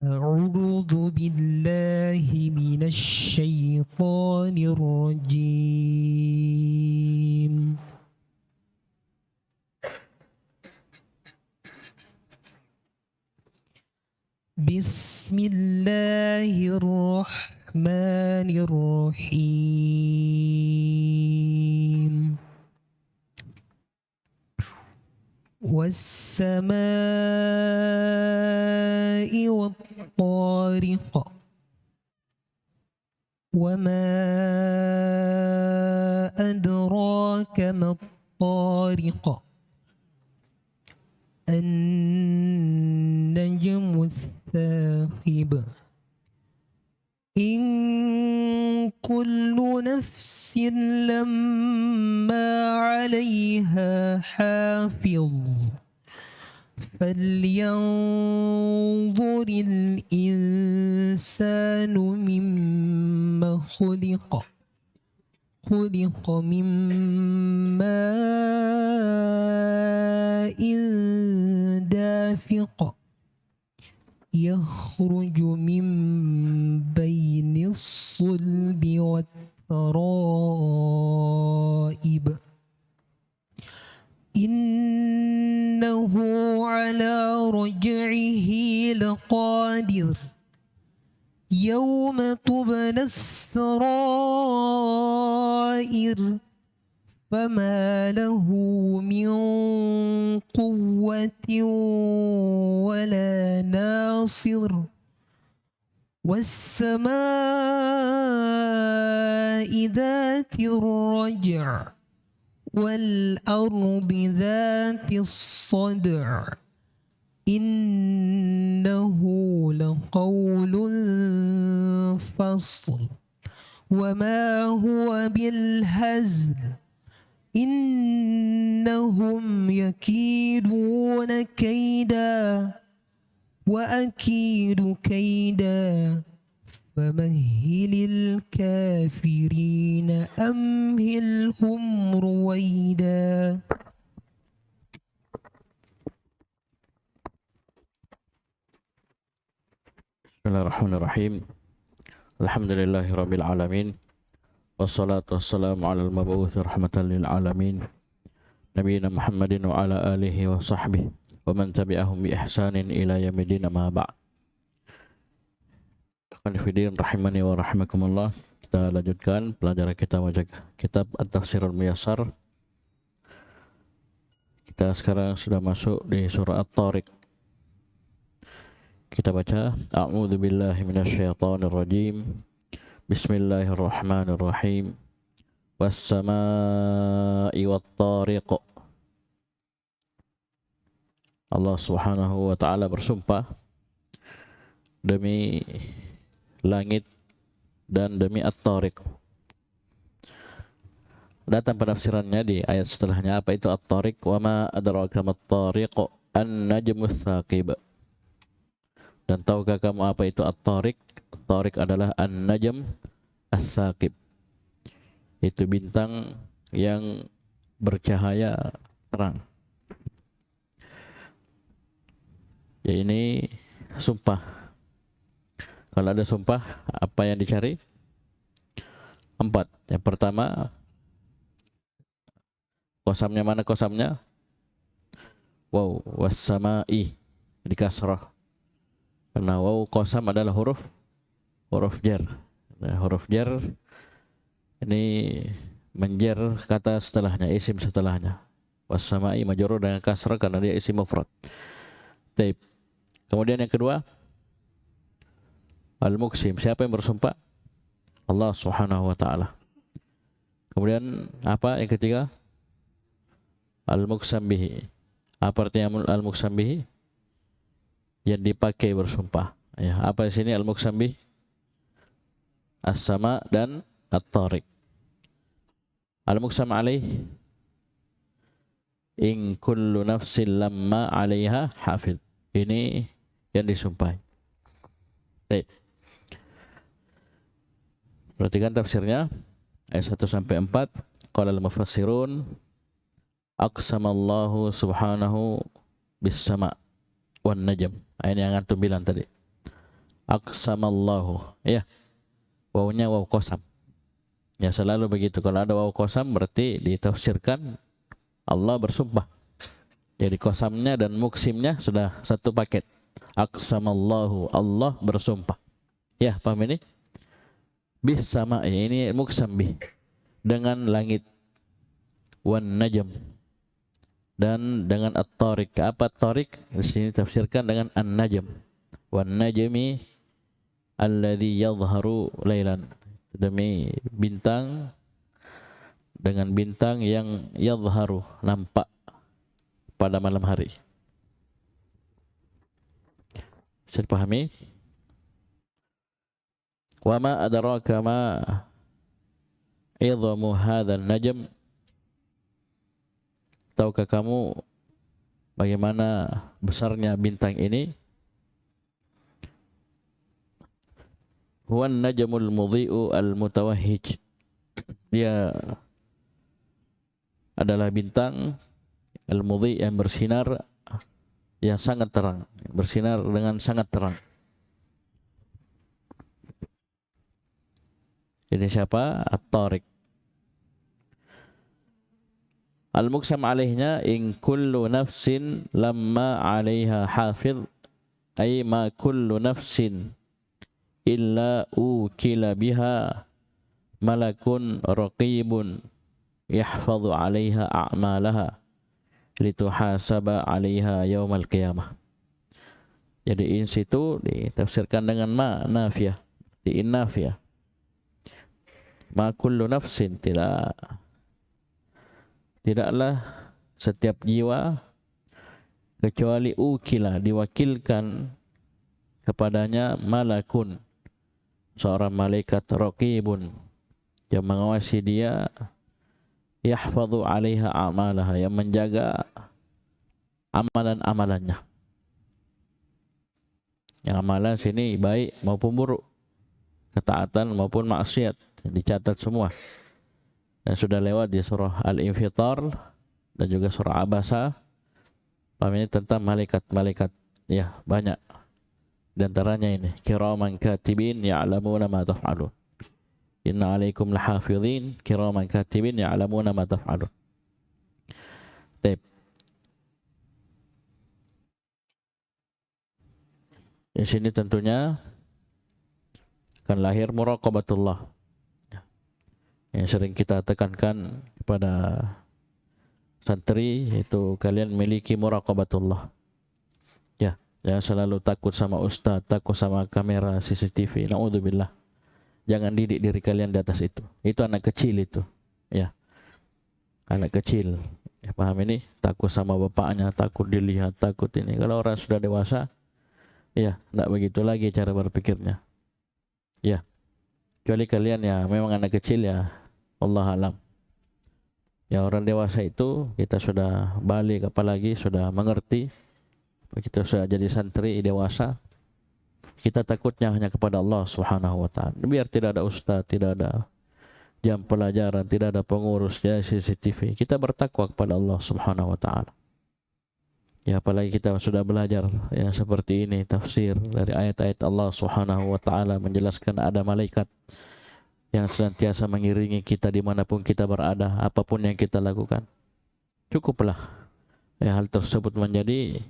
أعوذ بالله من الشيطان الرجيم. بسم الله الرحمن الرحيم. والسماء والطارق وما أدراك ما الطارق النجم الثاقب إن كل نفس لما عليها حافظ فلينظر الإنسان مما خلق من ماء دافق يخرج من بين الصلب والترائب إنه على رجعه لقادر يوم تبلى السرائر فما له من قوة ولا ناصر والسماء ذات الرجع والأرض ذات الصدع إنه لقول فصل وما هو بالهزل إنهم يكيدون كيدا وأكيد كيدا فمهل الكافرين أمهلهم رويدا. Bismillahirrahmanirrahim. Alhamdulillahi alamin. Wassalatu wassalamu ala al-mab'uthi rahmatan lil alamin. Nabiyina Muhammadin wa ala alihi wa sahbihi wa man tabi'ahum bi ihsanin ila yaumil ma ba'd. Ikhwan fillah rahimani wa rahimakumullah. Kita lanjutkan pelajaran kita kitab At-Tafsirul Muyassar. Kita sekarang sudah masuk di surah At-Tariq. Kita baca a'udzu billahi minasyaitonir rajim. Bismillahirrahmanirrahim. Was-samaa'i wat-tariq. Allah Subhanahu wa taala bersumpah demi langit dan demi At-Tariq. Datang penafsirannya di ayat setelahnya, apa itu At-Tariq? Wa ma adraka mat-tariq an-najmus tsaqib. Dan tahukah kamu apa itu At-Tariq? At-Tariq adalah An-Najm As-Tsaqib. Itu bintang yang bercahaya terang. Ya, ini sumpah. Kalau ada sumpah, apa yang dicari? 4. Yang pertama, qasamnya mana qasamnya? Waw, was-sama'i di kasrah. Karena waw qasam adalah huruf jar. Nah, huruf jar ini menjer kata setelahnya, isim setelahnya. Was-sama'i majrur dengan kasrah karena dia isim mufrad. Taib. Kemudian yang kedua, al-muqsim. Siapa yang bersumpah? Allah Subhanahu wa taala. Kemudian apa yang ketiga? Al-muqsam bihi. Apa artinya al-muqsam bihi? Yang dipakai bersumpah. Ya, apa di sini al-muqsam bih? As-sama dan at-tariq. Al-muqsam alaih, in kullu nafsin lamma 'alaiha hafid. Ini yang disumpahi. Baik. Perhatikan tafsirnya ayat 1 sampai 4. Qala al-mufassirun aqsamallahu subhanahu bis-sama' wan najm. Ini yang antum bilang tadi. aqsamallahu. Ya, wawunya waw qasam. Ya, selalu begitu. Kalau ada waw qasam berarti ditafsirkan Allah bersumpah. Jadi qasamnya dan muksimnya sudah satu paket. Aqsamallahu, Allah bersumpah. Ya, paham ini? Bis sama ini muksam bih, dengan langit, wan najm, dan dengan at-tariq. Apa at-tariq? Di sini tafsirkan dengan an-najm. Wan najmi alladhi yadhharu lailan, demi bintang, dengan bintang yang yadhharu, nampak pada malam hari. Bisa dipahami? Wa ma adraka ma idhamu hadzal najm. Tahukah kamu bagaimana besarnya bintang ini? Huwan najmul mudhi'u al-mutawahhij. Dia adalah bintang al-mudhi' yang bersinar, yang sangat terang, bersinar dengan sangat terang. Ini siapa? At-Tariq. Al-muksam alaihnya, in kullu nafsin lamma alaiha hafidh, ay ma kullu nafsin illa ukila biha malakun raqibun yahfadhu alaiha a'malaha lituhasaba 'alaiha yaumal qiyamah. Jadi in situ ditafsirkan dengan ma nafiyah, di in nafiyah. Ma kullu nafsin, tidaklah setiap jiwa kecuali ukila, diwakilkan kepadanya malakun, seorang malaikat raqibun yang mengawasi dia, yahfadhu 'alaiha a'malaha, yang menjaga amalan-amalannya. Yang amalan sini baik maupun buruk, ketaatan maupun maksiat, dicatat semua. Dan sudah lewat di surah Al-Infitar dan juga surah Abasa. Paham ini tentang malaikat-malaikat. Ya, banyak. Di antaranya ini, kiraman katibin ya'lamuna ma taf'alun. Inna alaikum lahafidhin kiraman katibin ya'lamuna ma taf'alun. Baik. Di sini tentunya akan lahir muraqabatullah. Yang sering kita tekankan kepada santri, itu kalian miliki muraqabatullah. Ya, jangan selalu takut sama ustaz, takut sama kamera CCTV. Na'udzubillah. Jangan didik diri kalian di atas itu. Itu anak kecil itu. Ya. Anak kecil. Ya, paham ini? Takut sama bapaknya, takut dilihat, takut ini. Kalau orang sudah dewasa, ya, enggak begitu lagi cara berpikirnya. Ya. Kecuali kalian ya memang anak kecil, ya Allah alam. Ya, orang dewasa itu kita sudah balik, apalagi sudah mengerti, kita sudah jadi santri dewasa, kita takutnya hanya kepada Allah Subhanahu wa taala. Biar tidak ada ustaz, tidak ada jam pelajaran, tidak ada pengurus, ya CCTV. Kita bertakwa kepada Allah Subhanahu wa taala. Ya, apalagi kita sudah belajar ya seperti ini, tafsir dari ayat-ayat Allah Subhanahu wa taala menjelaskan ada malaikat yang senantiasa mengiringi kita dimanapun kita berada, apapun yang kita lakukan. Cukuplah ya hal tersebut menjadi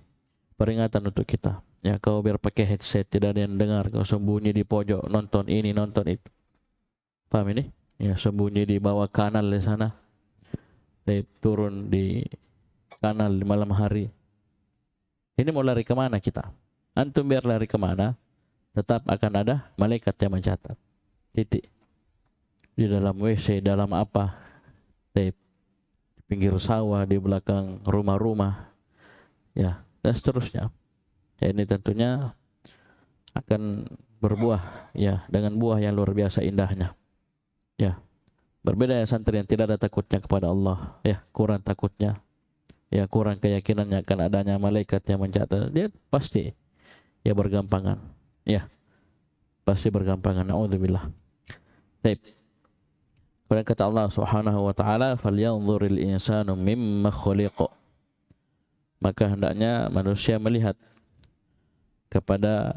peringatan untuk kita. Ya, kau biar pakai headset, tidak ada yang dengar, kau sembunyi di pojok, nonton ini, nonton itu. Paham ini? Ya, sembunyi di bawah kanal di sana, turun di kanal di malam hari. Ini mau lari kemana kita? Antum biar lari kemana, tetap akan ada malaikat yang mencatat. Titik. Di dalam WC, dalam apa, di pinggir sawah, di belakang rumah-rumah, ya, dan seterusnya. Ya, ini tentunya akan berbuah ya dengan buah yang luar biasa indahnya. Ya, berbeda ya santri yang tidak ada takutnya kepada Allah, ya, kurang takutnya, ya, kurang keyakinannya akan adanya malaikat yang mencatat, dia pasti ya bergampangan, ya, pasti bergampangan. Na'udzubillah. Baik. Kemudian kata Allah Subhanahu wa taala, "Falyanzuril insanu mimma khuliqa." Maka hendaknya manusia melihat kepada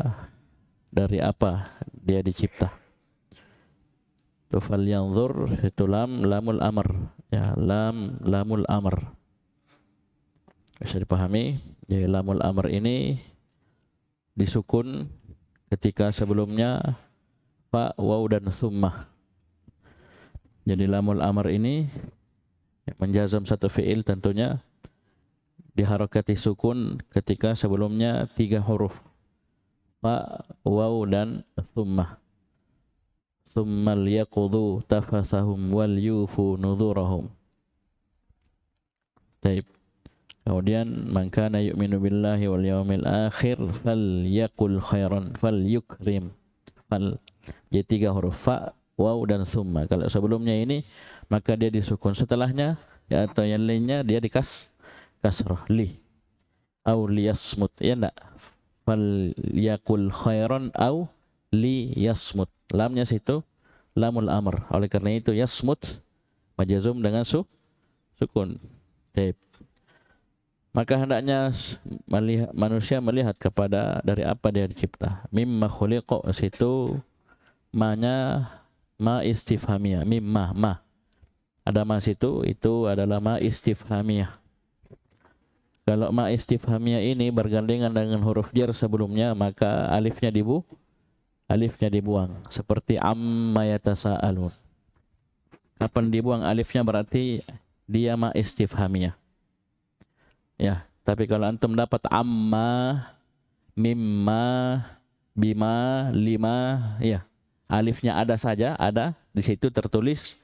dari apa dia dicipta. Tu falyanzur itu lamul amr, ya, lamul amr. Bisa dipahami, jadi lamul amr ini disukun ketika sebelumnya fa, waw dan thummah. Jadi lamul amr ini menjazam satu fi'il tentunya diharakati sukun ketika sebelumnya 3 huruf fa, waw dan thummah. Thumma liyaqudu tafathahum wal yufu nudhurahum. Baik. Kemudian man kana yu'minu billahi wal yawmil akhir falyaqul khairan falyukrim. Jadi 3 huruf fa, waw dan thumma. Kalau sebelumnya ini maka dia disukun, setelahnya ya atau yang lainnya dia kasrah li au liyasmut, ya enggak, falyaqul khairan au liyasmut. Lamnya situ lamul amr. Oleh karena itu yasmut majazum dengan sukun. Taib. Maka hendaknya manusia melihat kepada dari apa dia dicipta. Mimma khuliqa, situ ma-nya ma istifhamiyah. Mimma ma. Ada ma situ, itu adalah ma istifhamiyah. Kalau ma istifhamiyah ini bergandengan dengan huruf jar sebelumnya, maka alifnya dibuang, seperti amma yatasaalun. Kapan dibuang alifnya berarti dia ma istifhamiyah. Ya, tapi kalau antum dapat amma, mimma, bima, lima, ya, alifnya ada saja, ada di situ tertulis,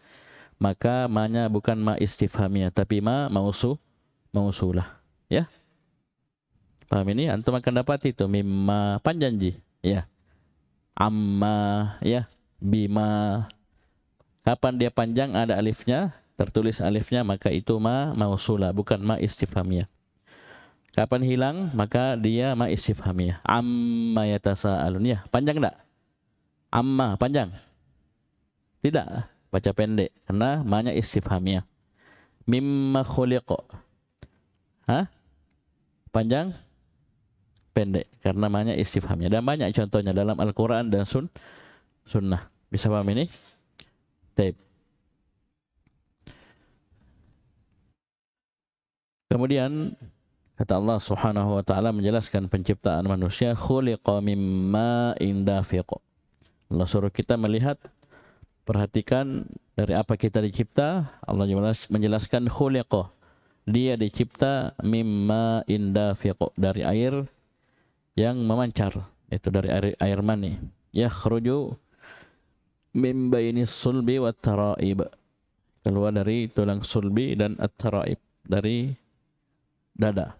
maka ma-nya bukan ma istifhamiyah tapi ma mausulah, ya. Paham ini? Antum akan dapat itu mimma panjanji, ya. Amma, ya, bima. Kapan dia panjang ada alifnya, tertulis alifnya, maka itu ma mausulah, bukan ma istifhamiyah. Kapan hilang maka dia ma istifhamiyah. Amma yatasaalun, ya, panjang enggak? Amma panjang? Tidak, baca pendek karena ma-nya istifhamiyah. Mimma khuliqa, panjang? Pendek karena ma-nya istifhamnya. Dan banyak contohnya dalam Al-Quran dan sunnah. Bisa paham ini? Taib. Kemudian kata Allah Subhanahu wa taala menjelaskan penciptaan manusia, khuliqa mimma indafiq. Allah suruh kita melihat, perhatikan dari apa kita dicipta. Allah menjelaskan khuliqa, dia dicipta mimma indafiq, dari air yang memancar, itu dari air mani. Yakhruju min bainis sulbi wat taraib, keluar dari tulang sulbi dan at-taraib, dari dada.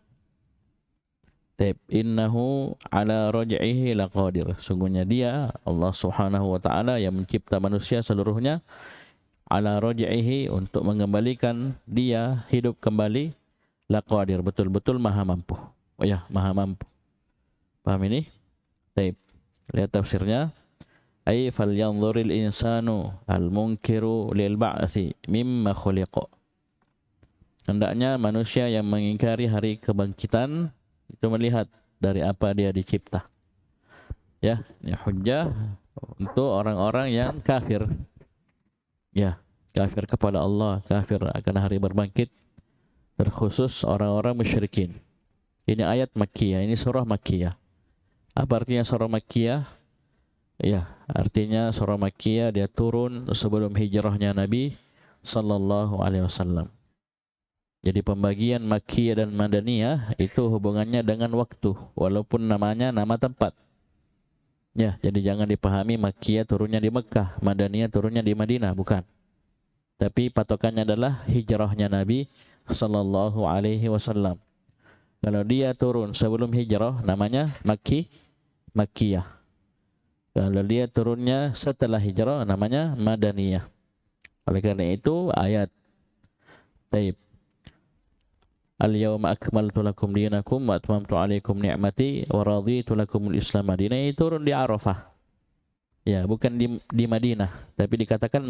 Taib. Innahu ala raj'ihi laqadir, sungguhnya dia Allah Subhanahu wa taala yang mencipta manusia seluruhnya, ala raj'ihi, untuk mengembalikan dia hidup kembali, laqadir, betul-betul maha mampu. Oh ya, maha mampu. Paham ini? Baik. Lihat tafsirnya. Ay falyanzuril insanu al-munkiru lil ba'tsi mimma khuliqa. Hendaknya manusia yang mengingkari hari kebangkitan itu melihat dari apa dia dicipta. Ya, ini hujjah untuk orang-orang yang kafir. Ya, kafir kepada Allah, kafir akan hari berbangkit, terkhusus orang-orang musyrikin. Ini ayat Makkiyah, ini surah Makkiyah. Apa artinya surah Makkiyah? Ya, artinya surah Makkiyah dia turun sebelum hijrahnya Nabi sallallahu alaihi wasallam. Jadi pembagian Makkiyah dan Madaniyah itu hubungannya dengan waktu, walaupun namanya nama tempat. Ya, jadi jangan dipahami Makkiyah turunnya di Mekah, Madaniyah turunnya di Madinah, bukan. Tapi patokannya adalah hijrahnya Nabi sallallahu alaihi wasallam. Kalau dia turun sebelum hijrah namanya Makkiyah. Kalau dia turunnya setelah hijrah namanya Madaniyah. Oleh karena itu ayat Taib. Al-yawma akmaltu lakum dinakum wa atmamtu alaikum ni'mati wa raditu lakumul Islam Madinah, ini turun di Arafah. Ya, bukan di Madinah, tapi dikatakan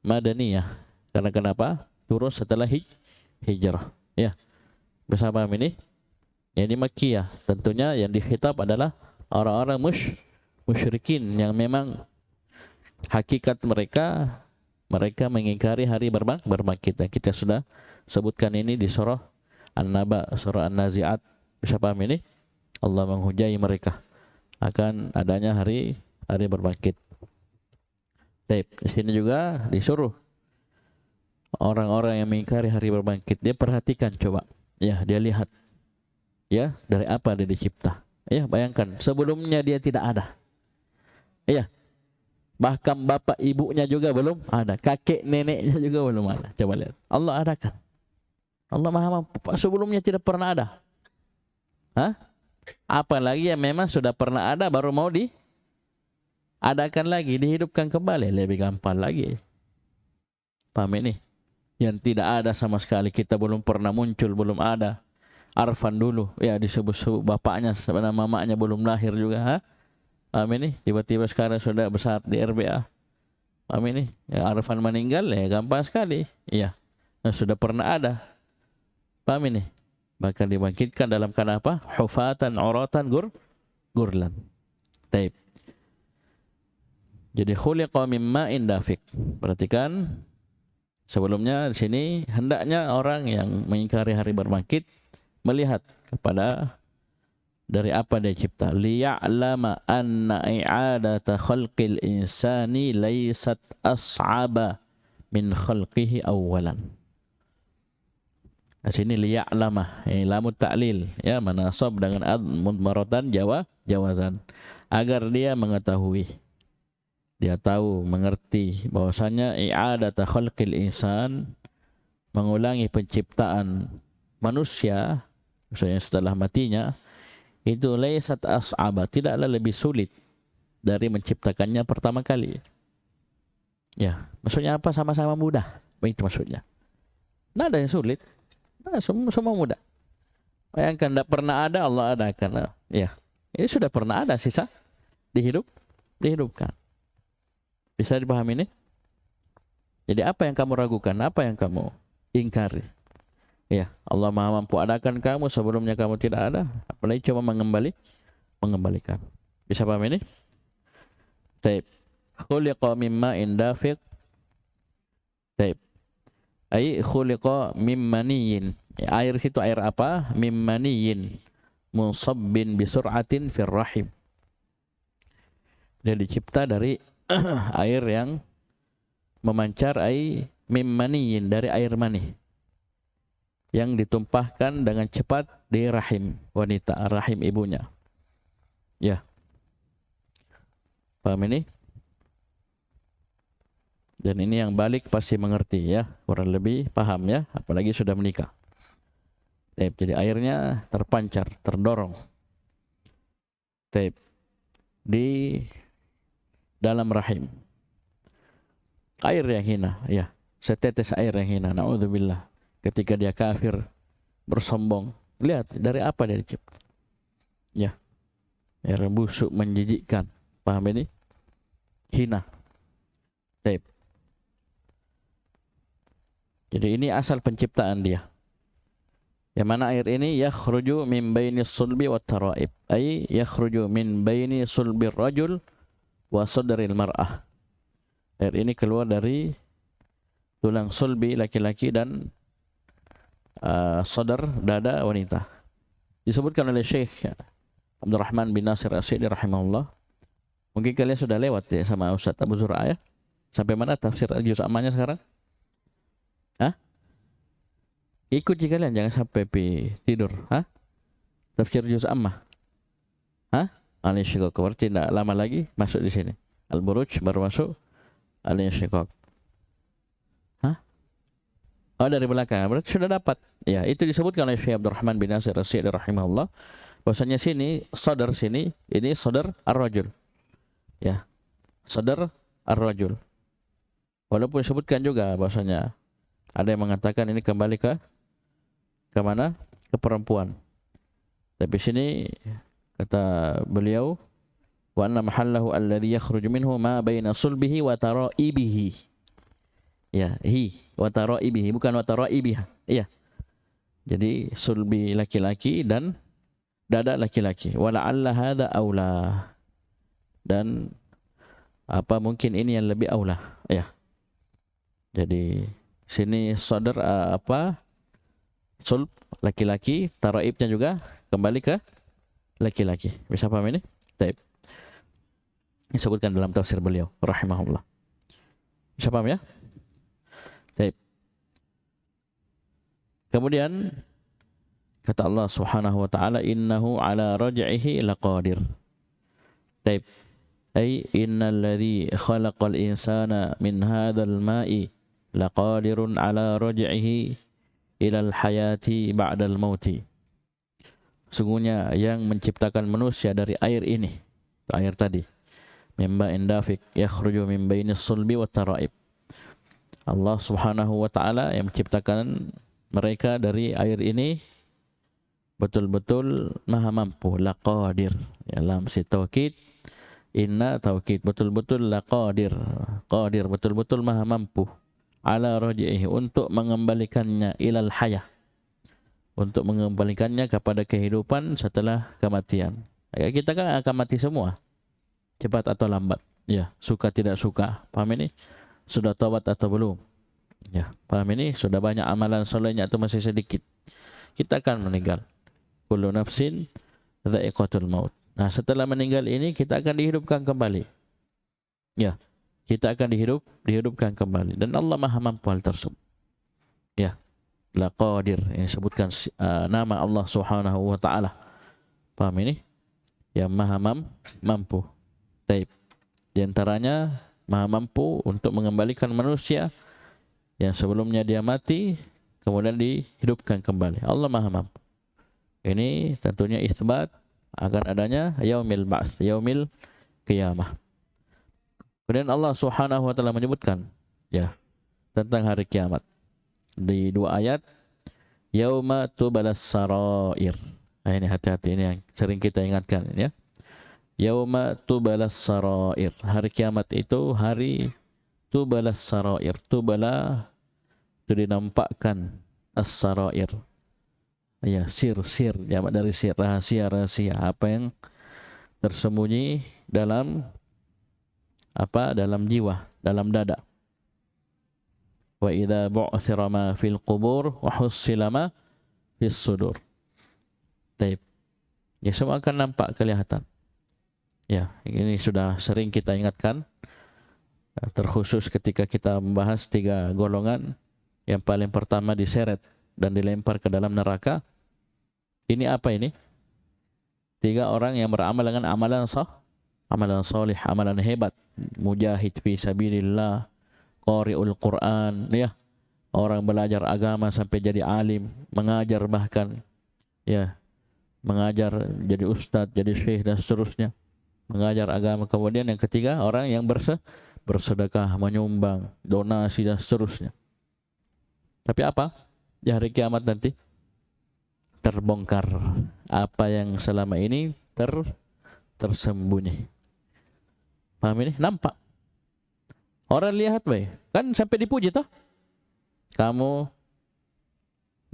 Madaniyah. Karena kenapa? Turun setelah hijrah. Ya. Bersama ini. Yang di Makkiyah, tentunya yang dikhitab adalah orang-orang musyrikin yang memang hakikat mereka mengingkari hari berbangkit. Dan kita sudah sebutkan ini di surah An-Naba, surah An-Nazi'at. Bisa paham ini? Allah menghujai mereka akan adanya hari berbangkit. Baik, di sini juga disuruh orang-orang yang mengingkari hari berbangkit, dia perhatikan coba. Ya, dia lihat. Ya, dari apa dia dicipta. Ya, bayangkan sebelumnya dia tidak ada. Ya. Bahkan bapak ibunya juga belum ada, kakek neneknya juga belum ada. Coba lihat. Allah adakan. Allah Maha Mampu. Sebelumnya tidak pernah ada. Hah? Apalagi yang memang sudah pernah ada baru mau diadakan lagi, dihidupkan kembali, lebih gampang lagi. Paham ini? Yang tidak ada sama sekali, kita belum pernah muncul, belum ada. Arfan dulu, ya disebut-sebut bapaknya, sebenarnya mamanya belum lahir juga. Ha? Paham ini? Tiba-tiba sekarang sudah besar di RBA. Paham ini? Ya, Arfan meninggal, ya gampang sekali. Iya, nah, sudah pernah ada. Paham ini? Bahkan dibangkitkan dalam keadaan apa? Hufatan, uratan, gurlan. Taib. Jadi khuliqa min ma'in dafiq. Perhatikan sebelumnya di sini hendaknya orang yang mengingkari hari berbangkit melihat kepada dari apa dia cipta. Liya'lama anna i'adata khalqil insani laysat as'aba min khalqihi awwalan. Di sini liya'lama, lamut ta'lil, ya, manasab dengan ad mudmaratan jawazan, agar dia mengetahui, dia tahu, mengerti bahwasanya i'adata khalqil insan, mengulangi penciptaan manusia maksudnya setelah matinya, itu laysat as'aba, tidaklah lebih sulit dari menciptakannya pertama kali. Ya, maksudnya apa? Sama-sama mudah. Begitu maksudnya. Tidak ada yang sulit. Nah, semua mudah. Bayangkan tidak pernah ada, Allah adakan. Ya, ini sudah pernah ada, sisa dihidupkan. Bisa dipahami ini? Jadi apa yang kamu ragukan? Apa yang kamu ingkari? Ya, Allah Maha Mampu adakan kamu sebelumnya kamu tidak ada, apalagi cuma mengembalikan. Bisa paham ini? Taib. Khuliqa mimma indafiq. Taib. Ai khuliqa mimmaniyin. Air situ air apa? Mimmaniyin. Munsabbin bisur'atin fir rahim. Dia dicipta dari air yang memancar, ai mimmaniyin, dari air mani yang ditumpahkan dengan cepat di rahim wanita, rahim ibunya. Ya. Paham ini? Dan ini yang balik pasti mengerti, ya, kurang lebih paham, ya, apalagi sudah menikah. Jadi airnya terpancar, terdorong di dalam rahim. Air yang hina, ya, setetes air yang hina, na'udzubillah. Ketika dia kafir, bersombong, lihat dari apa dia dicipta. Ya, air busuk, menjijikkan. Paham ini? Hina. Jadi ini asal penciptaan dia. Yang mana air ini yakhruju min baini sulbi wat taraib. Ay yakhruju min baini sulbi rajul wa sadril mar'ah. Air ini keluar dari tulang sulbi laki-laki dan sadar, dada wanita. Disebutkan oleh Syekh Abdurrahman bin Nasir As-Sa'di rahimahullah. Mungkin kalian sudah lewat ya sama Ustaz Abu Zur'a, ya. Sampai mana tafsir juz ammanya sekarang? Hah? Ikut jika kalian, jangan sampai tidur. Hah? Tafsir juz ammah. Hah? Al-Insyiqaq, berarti tidak lama lagi masuk di sini. Al-Buruj baru masuk Al-Insyiqaq. Hah? Oh, dari belakang, berarti sudah dapat. Ya, itu disebutkan oleh Syekh Abdurrahman bin Nasir As-Sa'di rahimahullah. Bahwasanya sini sadar, sini ini sadar ar-rajul. Ya. Sadar ar-rajul. Walaupun disebutkan juga bahwasanya ada yang mengatakan ini kembali ke mana? Ke perempuan. Tapi sini kata beliau, wa anna mahallahu alladhi yakhruju minhu ma baina sulbihi wa taraibihi. Ya, wa taraibihi, bukan wa taraibiha. Iya. Jadi sulbi laki-laki dan dada laki-laki. Wa la'alla hadza aula. dan apa mungkin ini yang lebih aula ya. Jadi sini sadar apa sulb laki-laki, taraibnya juga kembali ke laki-laki. Bisa paham ini? Baik. Disebutkan dalam tafsir beliau rahimahullah. Bisa paham ya? Baik. Kemudian kata Allah Subhanahu wa taala, innahu ala raj'ihi laqadir. Baik. Ay innal ladzi khalaqal insana min hadzal ma'i laqadirun ala raj'ihi ilal hayati ba'dal mauti. Sungguhnya yang menciptakan manusia dari air ini, air tadi, mimba indafik yakhruju min bainis sulbi wat taraib. Allah Subhanahu wa taala yang menciptakan mereka dari air ini betul-betul maha mampu, laqadir. Ya, lam si taukid, inna taukid, betul-betul laqadir, qadir, betul-betul maha mampu ala raj'ihi, untuk mengembalikannya ilal hayah, untuk mengembalikannya kepada kehidupan setelah kematian. Ya, kita kan akan mati semua, cepat atau lambat. Ya, suka tidak suka. Paham ini? Sudah taubat atau belum? Ya, paham ini? Sudah banyak amalan solehnya atau masih sedikit? Kita akan meninggal. Kullu nafsin dha'iqatul maut. Nah, setelah meninggal ini kita akan dihidupkan kembali. Ya, kita akan dihidupkan kembali, dan Allah maha mampu hal tersebut. Ya, laqadir, yang disebutkan nama Allah Subhanahu wa taala. Paham ini? Yang maha mampu. Taib. Di antaranya maha mampu untuk mengembalikan manusia yang sebelumnya dia mati kemudian dihidupkan kembali. Allah maha mampu. Ini tentunya isbat akan adanya yaumil ba'ts, yaumil qiyamah. Kemudian Allah Subhanahu wa taala menyebutkan ya tentang hari kiamat di dua ayat, yauma tubalas sarair. Nah, ini hati-hati, ini yang sering kita ingatkan ya. Yauma tubalas sarair. Hari kiamat itu hari tubalas sarair. Tubala itu dinampakkan, as-sarair. Ya, sir, jamak dari sir, rahasia, apa yang tersembunyi dalam dalam jiwa, dalam dada. Wa idza bu'thira ma fil qubur wa hussila ma fis sudur. Taib. Ya, semua akan nampak, kelihatan. Ya, ini sudah sering kita ingatkan, terkhusus ketika kita membahas 3 golongan. Yang paling pertama diseret dan dilempar ke dalam neraka. Ini apa ini? 3 orang yang beramal dengan amalan salih, amalan hebat. Mujahid fi sabilillah, qari'ul Quran, ya. Orang belajar agama sampai jadi alim, mengajar bahkan, ya. Mengajar jadi ustadz, jadi syekh dan seterusnya. Mengajar agama. Kemudian yang ketiga, orang yang bersedekah, menyumbang, donasi dan seterusnya. Tapi apa? Di hari kiamat nanti terbongkar apa yang selama ini tersembunyi. Paham ini? Nampak. Orang lihat baik. Kan sampai dipuji toh. Kamu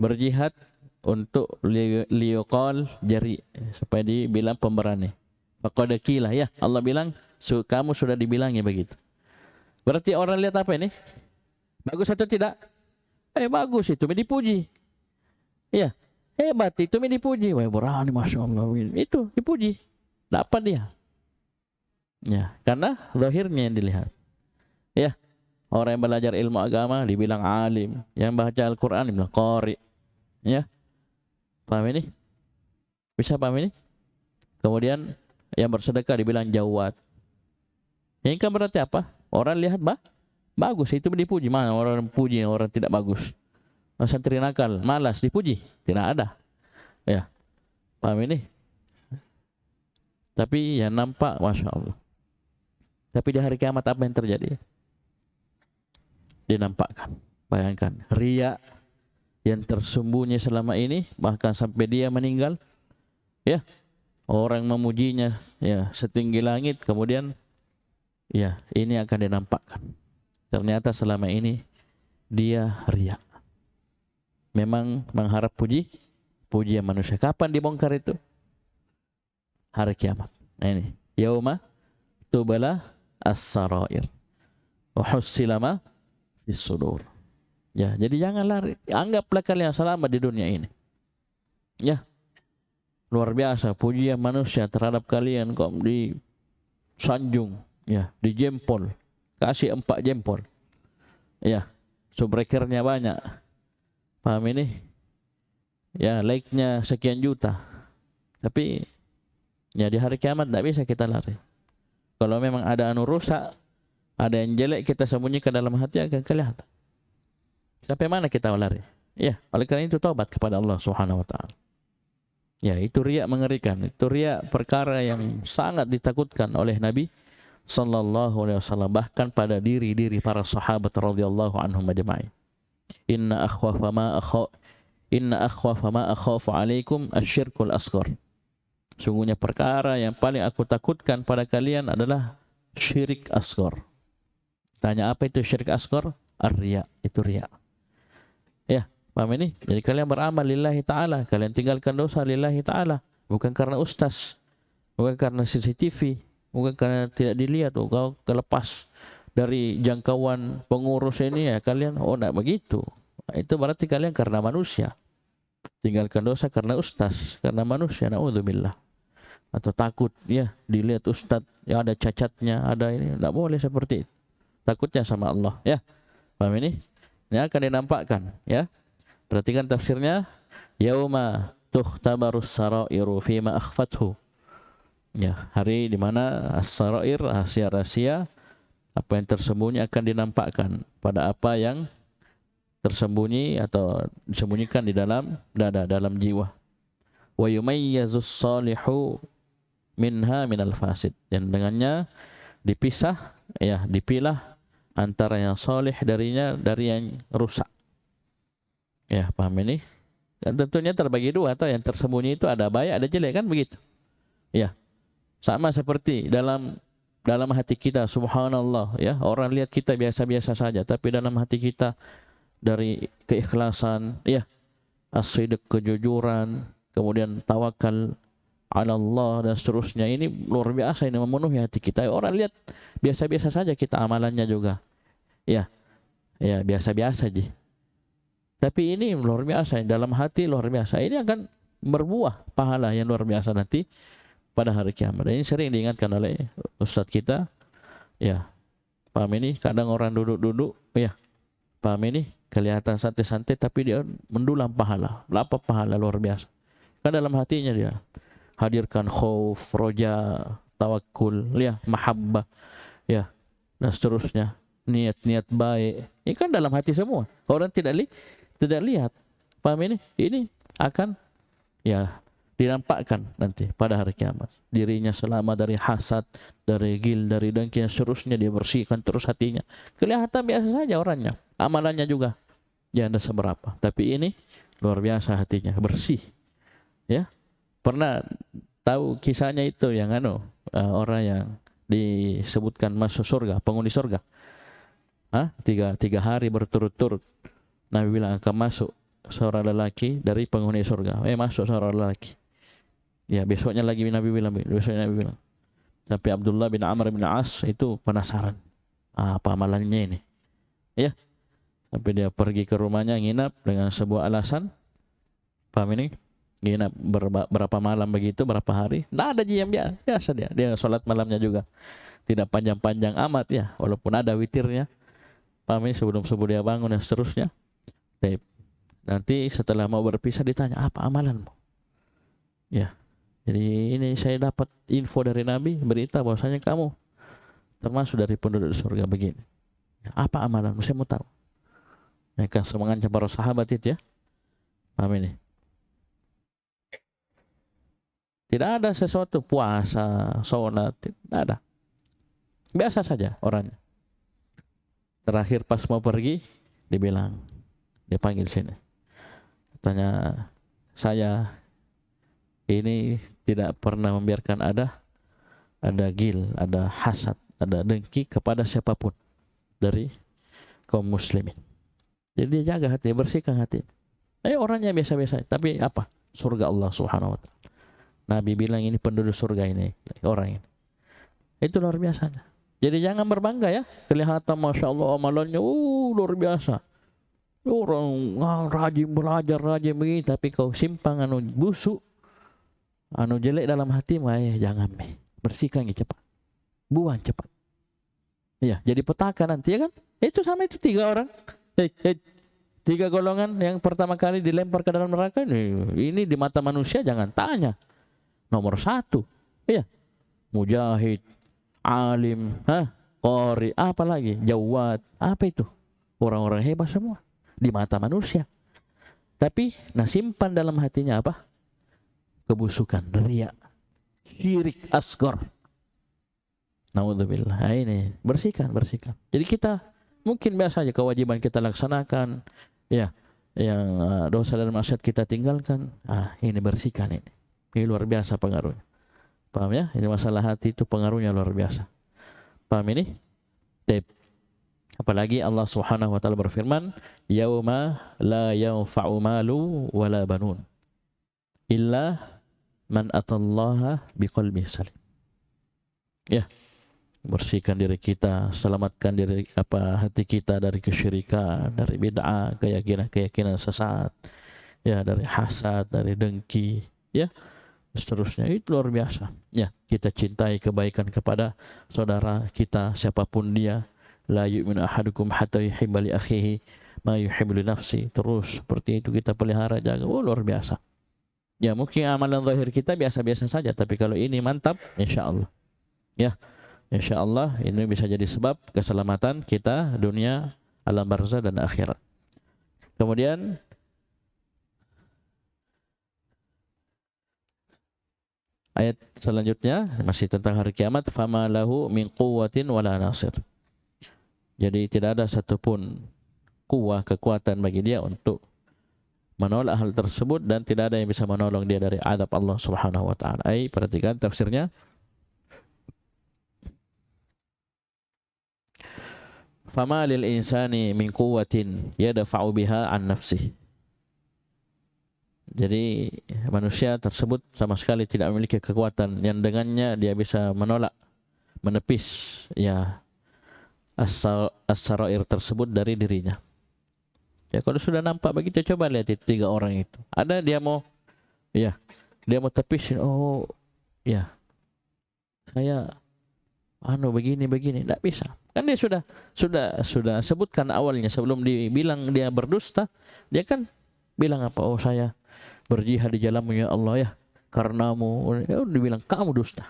berjihad untuk liyuqal jari, supaya dibilang pemberani. Faqad qila, ya, Allah bilang kamu sudah dibilangi begitu. Berarti orang lihat apa ini? Bagus atau tidak? Bagus, itu dipuji. Iya, hebat, itu dipuji. Wah, berani, masya Allah. Itu dipuji. Dapat dia. Ya, karena zahirnya yang dilihat. Ya, orang yang belajar ilmu agama dibilang alim, yang baca Al-Quran dibilang qari. Ya, paham ini? Bisa paham ini? Kemudian yang bersedekah dibilang jawad. Ini kan berarti apa? Orang lihat bagus, itu dipuji. Mana orang puji orang tidak bagus? Santri nakal, malas, dipuji? Tidak ada. Ya, paham ini? Tapi yang nampak, masya Allah. Tapi di hari kiamat apa yang terjadi? Dinampakkan. Bayangkan, riya yang tersembunyi selama ini, bahkan sampai dia meninggal, ya, orang memujinya, ya, setinggi langit, kemudian, ya, ini akan dinampakkan. Ternyata selama ini dia riya. Memang mengharap pujian manusia. Kapan dibongkar itu? Hari kiamat. Nah, ini yauma tubala as-sarair wa hussila ma fis sudur. Ya, jadi jangan lari. Anggaplah kalian selamat di dunia ini. Ya. Luar biasa pujian manusia terhadap kalian kok disanjung, ya, dijempol. Kasih 4 jempol. Ya, subscribernya banyak. Paham ini? Ya, like-nya sekian juta. Tapi ya di hari kiamat tidak bisa kita lari. Kalau memang ada anu rusak, ada yang jelek kita sembunyikan dalam hati akan kelihatan. Sampai mana kita lari? Ya, oleh karena itu taubat kepada Allah Subhanahu wa taala. Ya, itu riya mengerikan. Itu riya perkara yang sangat ditakutkan oleh Nabi sallallahu alaihi wasallam, bahkan pada diri-diri para sahabat radhiyallahu anhum ajma'in. Inna akhwafa ma akhafu alaikum asyirkul asghar. Sungguhnya perkara yang paling aku takutkan pada kalian adalah syirik asghar. Tanya apa itu syirik asghar? Ar-riya, itu riya. Ya, paham ini? Jadi kalian beramal lillahi ta'ala, kalian tinggalkan dosa lillahi ta'ala, bukan karena ustaz, bukan karena CCTV, bukan karena tidak dilihat, kau kelepas dari jangkauan pengurus ini ya kalian, oh enggak begitu. Itu berarti kalian karena manusia. Tinggalkan dosa karena ustaz, karena manusia, naudzubillah. Atau takut ya dilihat ustaz, ya ada cacatnya, ada ini, enggak boleh seperti itu. Takutnya sama Allah, ya. Paham ini? Ini akan dinampakkan, ya. Perhatikan tafsirnya, yauma tukhtabarus sarairu fima akhfathu. Ya, hari di mana as-sarair, rahasia-rahasia, apa yang tersembunyi akan dinampakkan pada apa yang tersembunyi atau disembunyikan di dalam dada, dalam jiwa. Wa yumayyazus salihu minha minal fasid, dan dengannya dipisah, ya, dipilah antara yang soleh darinya dari yang rusak. Ya, paham ini? Dan tentunya terbagi dua, atau yang tersembunyi itu ada baik, ada jelek, kan begitu. Ya. Sama seperti dalam hati kita, subhanallah, ya, orang lihat kita biasa-biasa saja, tapi dalam hati kita dari keikhlasan, ya, as-sidq, kejujuran, kemudian tawakal ala Allah dan seterusnya, ini luar biasa, ini memenuhi hati kita. Orang lihat biasa-biasa saja kita, amalannya juga, ya, ya biasa-biasa aja. Tapi ini luar biasa, dalam hati luar biasa. Ini akan berbuah pahala yang luar biasa nanti pada hari kiamat. Ini sering diingatkan oleh ustadz kita, ya, paham ini? Kadang orang duduk-duduk, ya, paham ini? Kelihatan santai-santai, tapi dia mendulang pahala, lapar pahala luar biasa. Kan dalam hatinya dia hadirkan khauf, roja, tawakul, ya, mahabbah, ya, dan seterusnya, niat-niat baik. Ini kan dalam hati semua. Orang tidak lihat. Paham ini? Ini akan, ya, dinampakkan nanti pada hari kiamat. Dirinya selamat dari hasad, dari gil, dari dengki, dan seterusnya, dia bersihkan terus hatinya. Kelihatan biasa saja orangnya, amalannya juga ya ada seberapa. Tapi ini luar biasa hatinya, bersih. Ya, pernah tahu kisahnya itu yang orang yang disebutkan masuk surga, penghuni surga. Tiga hari berturut-turut Nabi bilang akan masuk seorang lelaki dari penghuni surga. Masuk seorang lelaki. Ya, besoknya lagi Nabi bilang. Sampai Abdullah bin Amr bin As itu penasaran. Apa amalannya ini? Ya. Sampai dia pergi ke rumahnya, nginap dengan sebuah alasan. Paham ini? Nginap berapa malam begitu, berapa hari. Nggak ada yang biasa dia. Dia sholat malamnya juga. Tidak panjang-panjang amat ya. Walaupun ada witirnya. Paham ini? Sebelum subuh dia bangun dan seterusnya. Nanti setelah mau berpisah ditanya, apa amalanmu? Ya. Jadi ini saya dapat info dari Nabi, berita bahwasanya kamu termasuk dari penduduk surga begini. Apa amalanmu? Saya mau tahu. Ya kan mengancam para sahabat itu, ya. Paham ini? Tidak ada sesuatu puasa, sholat, tidak ada. Biasa saja orangnya. Terakhir pas mau pergi, dia panggil sini. Tanya, saya ini tidak pernah membiarkan ada gil, ada hasad, ada dengki kepada siapapun dari kaum muslimin. Jadi dia jaga hati, bersihkan hati. Orangnya biasa-biasa, tapi apa? Surga Allah Subhanahu wa taala. Nabi bilang ini penduduk surga ini, orang ini. Itu luar biasanya. Jadi jangan berbangga ya, kelihatan Masya Allah amalannya luar biasa. Orang rajin belajar, rajin begini, tapi kau simpang anu busuk, anu jelek dalam hatimu, jangan bersihkan cepat, buang cepat. Ya, jadi petaka nanti ya kan? Itu sama itu 3 orang, 3 golongan yang pertama kali dilempar ke dalam neraka ini di mata manusia jangan tanya. Nomor 1, ya, mujahid, alim, qari, apa lagi, jawad, apa itu? Orang-orang hebat semua di mata manusia. Tapi simpan dalam hatinya apa? Kebusukan, riya, syirik asghar. Naudzubillah. Ini bersihkan. Jadi kita mungkin biasa aja kewajiban kita laksanakan, ya, yang dosa dan maksiat kita tinggalkan. Ini bersihkan ini. Ini luar biasa pengaruhnya. Paham ya? Ini masalah hati itu pengaruhnya luar biasa. Paham ini? Baik. Apalagi Allah Subhanahu wa taala berfirman, "Yauma la yanfa'u malu wala banun illa man atallaha biqalbin salim." Ya, bersihkan diri kita, selamatkan diri hati kita dari kesyirikan, dari bid'ah, keyakinan sesat, ya, dari hasad, dari dengki, ya, seterusnya. Itu luar biasa. Ya, kita cintai kebaikan kepada saudara kita siapapun dia. La yu'minu ahadukum hatta yuhibba li akhihi ma yuhibbu li nafsi. Terus seperti itu kita pelihara, jaga. Luar biasa. Ya, mungkin amalan zahir kita biasa-biasa saja, tapi kalau ini mantap, insyaallah. Ya, insyaallah ini bisa jadi sebab keselamatan kita dunia, alam barzah dan akhirat. Kemudian ayat selanjutnya masih tentang hari kiamat, fama lahu min quwwatin wala nasir. Jadi tidak ada satupun kekuatan bagi dia untuk menolak hal tersebut, dan tidak ada yang bisa menolong dia dari azab Allah Subhanahu wa taala. Perhatikan tafsirnya. Fama lil insani min quwwatin yadfa'u biha an nafsihi. Jadi manusia tersebut sama sekali tidak memiliki kekuatan yang dengannya dia bisa menolak, menepis, ya, as-sarair tersebut dari dirinya. Ya, kalau sudah nampak begitu, coba lihat itu 3 orang itu. Ada dia mau tepisin, ya, saya begini, enggak bisa. Kan dia sudah sebutkan awalnya sebelum dibilang dia berdusta, dia kan bilang apa? Saya berjihad di jalanmu ya Allah, ya, karenamu. Ya, dibilang kamu dusta.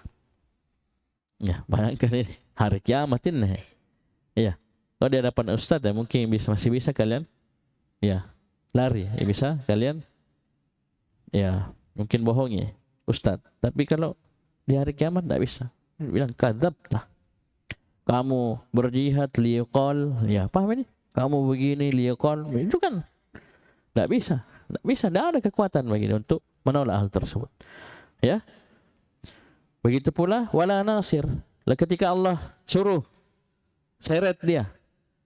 Ya, bayangkan ini hari kiamat ini. Ya, kalau di hadapan ustaz ya mungkin masih bisa kalian, ya, lari, ya, bisa kalian, ya, mungkin bohongi ustaz. Tapi kalau di hari kiamat tidak bisa. Bilang kadzabta, kamu berjihad liqal, ya, paham ini? Kamu begini liqal, itu kan tidak bisa, tidak ada kekuatan bagi dia untuk menolak hal tersebut. Ya, begitu pula wala nasir. Ketika Allah suruh seret dia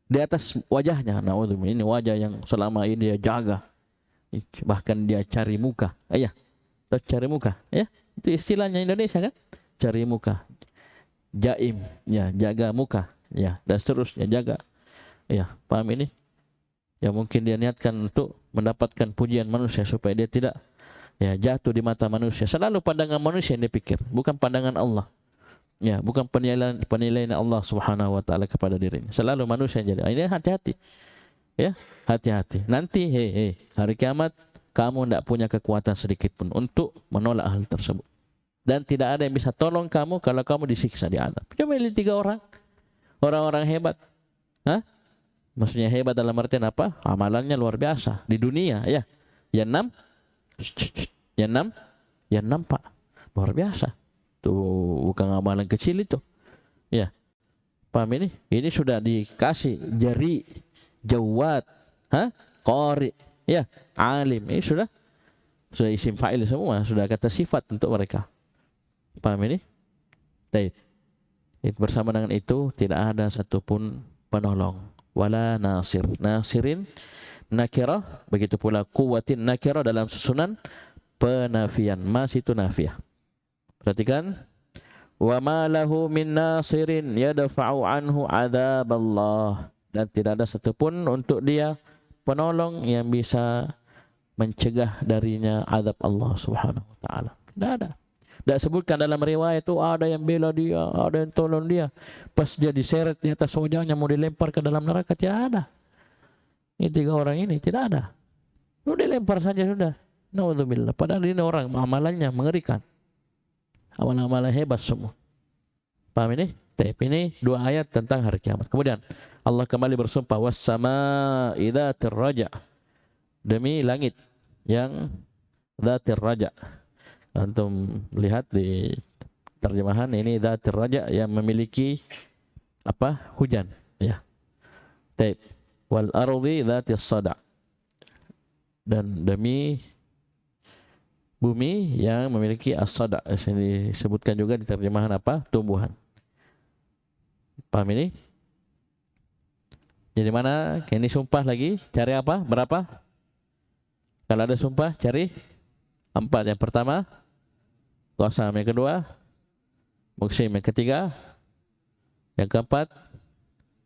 di atas wajahnya, naudzubillah, ini wajah yang selama ini dia jaga, bahkan dia cari muka, cari muka, ya, itu istilahnya Indonesia kan, cari muka, jaim, ya, jaga muka, ya, dan seterusnya, jaga, ya, paham ini? Ya, mungkin dia niatkan untuk mendapatkan pujian manusia supaya dia tidak, ya, jatuh di mata manusia. Selalu pandangan manusia yang dia pikir, bukan pandangan Allah. Ya, bukan penilaian Allah Subhanahu wa taala kepada dirinya. Selalu manusia jadi. Ini hati-hati. Ya, hati-hati. Nanti hari kiamat kamu tidak punya kekuatan sedikit pun untuk menolak hal tersebut. Dan tidak ada yang bisa tolong kamu kalau kamu disiksa di azab. Coba lihat 3 orang. Orang-orang hebat. Maksudnya hebat dalam artian apa? Amalannya luar biasa di dunia, ya. Yang 6 Pak. Luar biasa. Bukan amalan kecil itu, ya, paham ini? Ini sudah dikasih jari, jawad, qari, ya, alim. Ini sudah isim fa'il semua, sudah kata sifat untuk mereka. Paham ini? Baik. Bersama dengan itu tidak ada satupun penolong, wala nasir. Nasirin nakirah, begitu pula quwwatin nakirah dalam susunan penafian. Mas itu nafiah. Perhatikan, wa ma lahu min nasirin yadfa'u anhu adzab Allah, dan tidak ada satupun untuk dia penolong yang bisa mencegah darinya azab Allah Subhanahu wa taala. Tidak ada. Tidak sebutkan dalam riwayat itu ada yang bela dia, ada yang tolong dia. Pas dia diseret di atas wajahnya mau dilempar ke dalam neraka, tidak ada. Ini 3 orang ini tidak ada. Lu dilempar saja sudah. Naudzubillah. Padahal ini orang amalannya mengerikan. Amalan-amalan hebat semua. Paham ini? Ini 2 ayat tentang hari kiamat. Kemudian Allah kembali bersumpah was-samaa'i dzatir raja', demi langit yang dzatir raja'. Antum lihat di terjemahan ini dzatir raja' yang memiliki apa? Hujan, ya. Taib. Wal ardi dzatis sada', dan demi bumi yang memiliki as-sada'. Ini disebutkan juga di terjemahan apa? Tumbuhan. Paham ini? Jadi mana? Ini sumpah lagi. Cari apa? Berapa? Kalau ada sumpah, cari 4. Yang pertama, qasam. Yang kedua, muksim. Yang ketiga, yang keempat,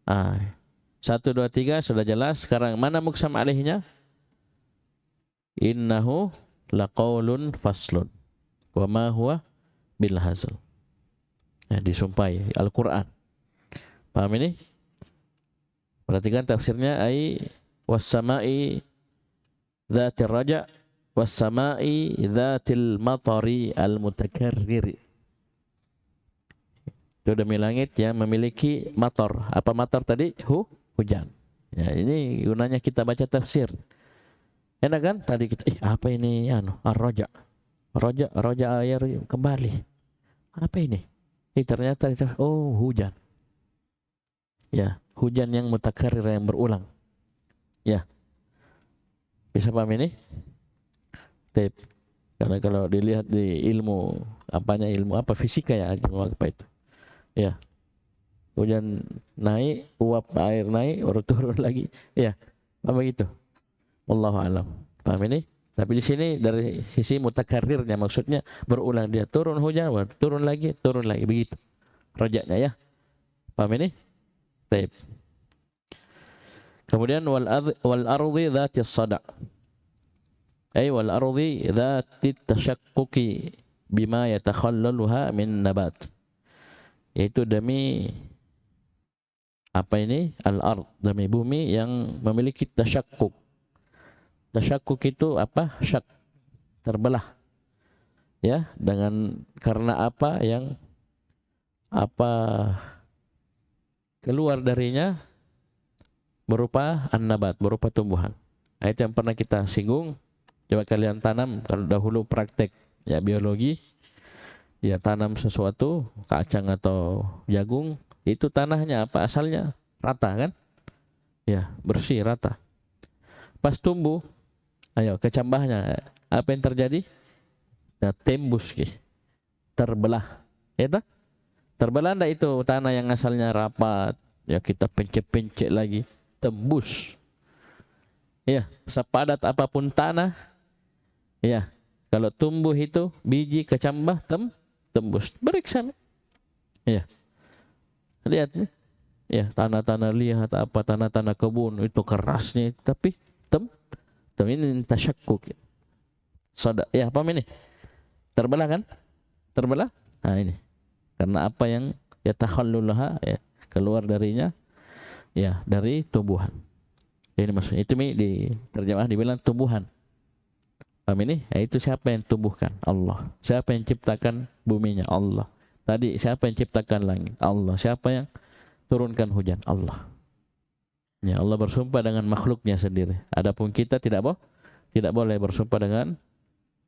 1, 2, 3 sudah jelas. Sekarang mana muksam alaihinya? Innahu laqaulun faslun wa ma huwa bil hazl. Ya, disumpahi Al-Quran. Paham ini? Perhatikan tafsirnya, ai was-sama'i dzatir raja' was-sama'i dzatil matari al-mutakarrir. Itu demi langit yang memiliki matar. Apa matar tadi? Hujan. Ya, ini gunanya kita baca tafsir. Enak kan? Tadi kita, apa ini? Ar-raja. Raja air kembali. Apa ini? Ternyata hujan. Ya, hujan yang mutakarrir, yang berulang. Ya. Bisa paham ini? Tip. Karena kalau dilihat di ilmu ilmu apa fisika ya, ilmu apa itu. Ya. Hujan naik, uap air naik, baru turun lagi. Ya. Apa gitu? Wallahu a'lam. Paham ini? Tapi di sini dari sisi mutakarrirnya, maksudnya berulang, dia turun hujan, turun lagi begitu. Rojaknya ya. Paham ini? Baik. Kemudian wal ardi dzatis sada'. Wal ardi dzatit tashaqquqi bima yatakhallaluha min nabat. Yaitu demi apa ini? Al-ard, demi bumi yang memiliki tasyaqquk. Tasyaqquk itu apa? Syak, terbelah. Ya, karena apa yang keluar darinya berupa an-nabat, berupa tumbuhan. Nah, itu yang pernah kita singgung. Coba kalian tanam, kalau dahulu praktek ya biologi, ya tanam sesuatu, kacang atau jagung, itu tanahnya apa? Asalnya rata kan? Ya, bersih, rata. Pas tumbuh, kecambahnya, apa yang terjadi? Nah, tembus, terbelah. Ya tak? Terbelah enggak itu tanah yang asalnya rapat, ya kita pencet-pencet lagi, tembus. Ya, sepadat apapun tanah, ya, kalau tumbuh itu biji kecambah tembus. Periksa. Ya. Lihat nih. Ya, tanah-tanah lihat apa, tanah-tanah kebun itu kerasnya, tapi ini tasyakkuk. Sada, ya, apa ini? Terbelah kan? Terbelah? Nah, ini. Karena apa yang yatakhallulaha, ya, keluar darinya, ya, dari tumbuhan. Ini maksudnya, itu di terjemahan dibilang tumbuhan. Paham ini? Ya, itu siapa yang tumbuhkan? Allah. Siapa yang ciptakan buminya? Allah. Tadi siapa yang ciptakan langit? Allah. Siapa yang turunkan hujan? Allah. Ya, Allah bersumpah dengan makhluknya sendiri. Adapun kita tidak boleh bersumpah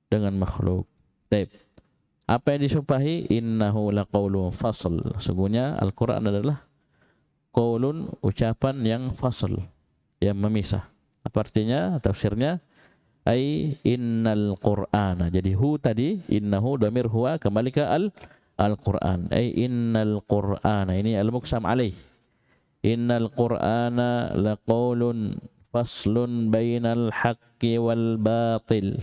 dengan makhluk. Baik. Apa yang disumpahi? Innahu laqaulun fasl. Sesungguhnya Al-Quran adalah qaulun, ucapan yang fasl, yang memisah. Apa artinya? Tafsirnya, innal Qur'ana. Jadi tadi, innahu dhamir huwa, kembali ke Al-Quran. Innal Qur'ana. Ini al-muqsam alaih. Innal Qur'ana laqaulun faslun bainal haqqi wal batil.